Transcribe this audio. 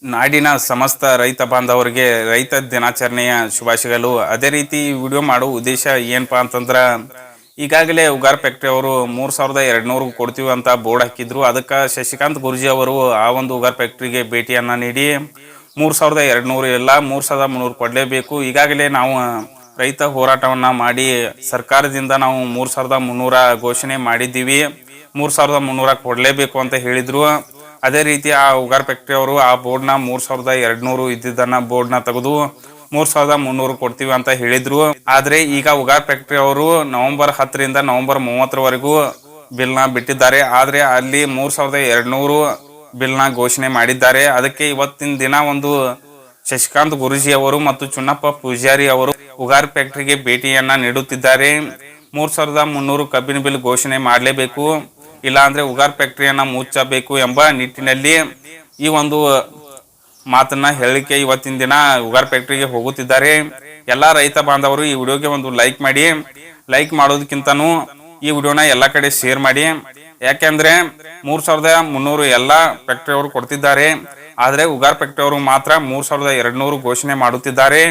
ನಾಡಿನ ಸಮಸ್ತ ರೈತ ಬಾಂಧವರಿಗೆ ರೈತ ದಿನಾಚರಣೆಯ ಶುಭಾಶಯಗಳು. ಅದೇ ರೀತಿ ವಿಡಿಯೋ ಮಾಡೋ ಉದ್ದೇಶ ಏನಪ್ಪಾ ಅಂತಂದ್ರ, ಈಗಾಗಲೇ ಉಗಾರ್ ಫ್ಯಾಕ್ಟ್ರಿ ಅವರು 3200 ಕೊಡ್ತೀವಿ ಅಂತ ಬೋರ್ಡ್ ಹಾಕಿದ್ರು. ಅದಕ್ಕೆ ಶಶಿಕಾಂತ್ ಗುರೂಜಿ ಅವರು ಆ ಒಂದು ಉಗಾರ್ ಫ್ಯಾಕ್ಟ್ರಿಗೆ ಭೇಟಿಯನ್ನ ನೀಡಿ 3200 ಇಲ್ಲ 3300 ಕೊಡಲೇಬೇಕು. ಈಗಾಗಲೇ ನಾವು ರೈತ ಹೋರಾಟವನ್ನ ಮಾಡಿ ಸರ್ಕಾರದಿಂದ ನಾವು 3300 ಘೋಷಣೆ ಮಾಡಿದ್ದೀವಿ, 3300 ಕೊಡಲೇಬೇಕು ಅಂತ ಹೇಳಿದ್ರು. ಅದೇ ರೀತಿ ಆ ಉಗಾರ್ ಫ್ಯಾಕ್ಟ್ರಿ ಅವರು ಆ ಬೋರ್ಡ್ನ 3200 ಇದ್ದಿದ್ದನ್ನ ಬೋರ್ಡ್ನ ತೆಗೆದು 3300 ಕೊಡ್ತೀವಿ ಅಂತ ಹೇಳಿದ್ರು. ಆದ್ರೆ ಈಗ ಉಗಾರ್ ಫ್ಯಾಕ್ಟ್ರಿ ಅವರು ನವೆಂಬರ್ 10ರಿಂದ ನವೆಂಬರ್ 30ರವರೆಗೂ ಬಿಲ್ನ ಬಿಟ್ಟಿದ್ದಾರೆ. ಆದ್ರೆ ಅಲ್ಲಿ 3200 ಬಿಲ್ನ ಘೋಷಣೆ ಮಾಡಿದ್ದಾರೆ. ಅದಕ್ಕೆ ಇವತ್ತಿನ ದಿನ ಒಂದು ಶಶಿಕಾಂತ್ ಗುರೂಜಿ ಅವರು ಮತ್ತು ಚುನ್ನಪ್ಪ ಪೂಜಾರಿ ಅವರು ಉಗಾರ್ ಫ್ಯಾಕ್ಟ್ರಿಗೆ ಭೇಟಿಯನ್ನ ನೀಡುತ್ತಿದ್ದಾರೆ. 3300 ಕಬ್ಬಿನ ಬಿಲ್ ಘೋಷಣೆ ಮಾಡಲೇಬೇಕು, ಇಲ್ಲ ಅಂದ್ರೆ ಉಗಾರ್ ಫ್ಯಾಕ್ಟ್ರಿಯನ್ನ ಮುಚ್ಚಬೇಕು ಎಂಬ ನಿಟ್ಟಿನಲ್ಲಿ ಈ ಒಂದು ಮಾತನ್ನ ಹೇಳಿಕೆ ಇವತ್ತಿನ ದಿನ ಉಗಾರ್ ಫ್ಯಾಕ್ಟ್ರಿಗೆ ಹೋಗುತ್ತಿದ್ದಾರೆ. ಎಲ್ಲಾ ರೈತ ಬಾಂಧವರು ಈ ವಿಡಿಯೋಗೆ ಒಂದು ಲೈಕ್ ಮಾಡಿ, ಲೈಕ್ ಮಾಡೋದಕ್ಕಿಂತನೂ ಈ ವಿಡಿಯೋನ ಎಲ್ಲಾ ಕಡೆ ಶೇರ್ ಮಾಡಿ. ಯಾಕೆಂದ್ರೆ 3300 ಎಲ್ಲಾ ಫ್ಯಾಕ್ಟ್ರಿ ಅವರು ಕೊಡ್ತಿದ್ದಾರೆ, ಆದ್ರೆ ಉಗಾರ್ ಫ್ಯಾಕ್ಟ್ರಿ ಅವರು ಮಾತ್ರ 3200 ಘೋಷಣೆ ಮಾಡುತ್ತಿದ್ದಾರೆ.